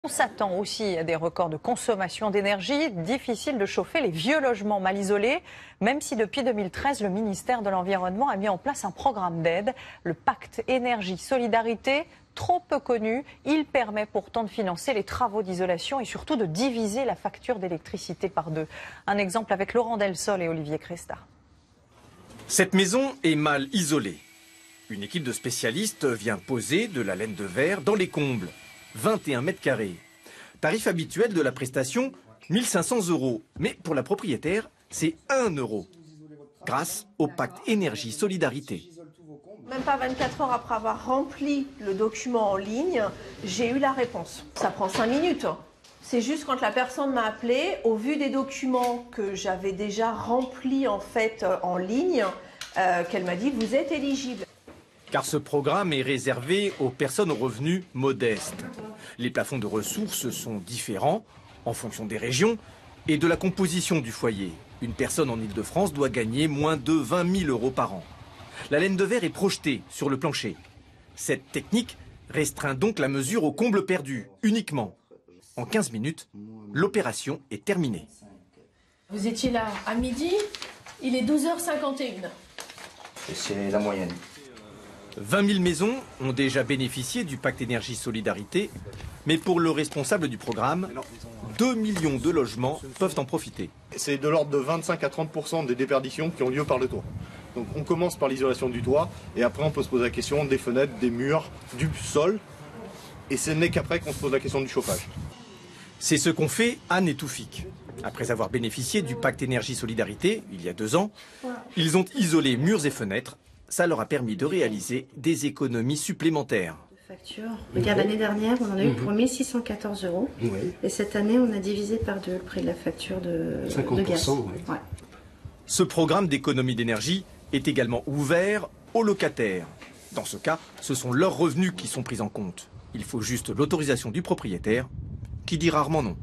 On s'attend aussi à des records de consommation d'énergie. Difficile de chauffer les vieux logements mal isolés, même si depuis 2013, le ministère de l'Environnement a mis en place un programme d'aide, le pacte énergie-solidarité. Trop peu connu, il permet pourtant de financer les travaux d'isolation et surtout de diviser la facture d'électricité par deux. Un exemple avec Laurent Delsol et Olivier Cresta. Cette maison est mal isolée. Une équipe de spécialistes vient poser de la laine de verre dans les combles. 21 mètres carrés. Tarif habituel de la prestation, 1 500 €. Mais pour la propriétaire, c'est 1 €. Grâce au pacte énergie-solidarité. Même pas 24 heures après avoir rempli le document en ligne, j'ai eu la réponse. Ça prend 5 minutes. C'est juste quand la personne m'a appelé, au vu des documents que j'avais déjà remplis en ligne, qu'elle m'a dit « vous êtes éligible ». Car ce programme est réservé aux personnes aux revenus modestes. Les plafonds de ressources sont différents en fonction des régions et de la composition du foyer. Une personne en Île-de-France doit gagner moins de 20 000 € par an. La laine de verre est projetée sur le plancher. Cette technique restreint donc la mesure au comble perdu, uniquement. En 15 minutes, l'opération est terminée. Vous étiez là à midi, il est 12h51. Et c'est la moyenne. 20 000 maisons ont déjà bénéficié du pacte énergie-solidarité, mais pour le responsable du programme, 2 millions de logements peuvent en profiter. C'est de l'ordre de 25 à 30% des déperditions qui ont lieu par le toit. Donc on commence par l'isolation du toit, et après on peut se poser la question des fenêtres, des murs, du sol, et ce n'est qu'après qu'on se pose la question du chauffage. C'est ce qu'ont fait Anne et Toufik. Après avoir bénéficié du pacte énergie-solidarité, il y a 2 ans, ils ont isolé murs et fenêtres. Ça leur a permis de réaliser des économies supplémentaires. Regarde, l'année dernière, on en a eu pour 1 614 €. Oui. Et cette année, on a divisé par 2 le prix de la facture de 50%, de gaz. Oui. Ouais. Ce programme d'économie d'énergie est également ouvert aux locataires. Dans ce cas, ce sont leurs revenus qui sont pris en compte. Il faut juste l'autorisation du propriétaire, qui dit rarement non.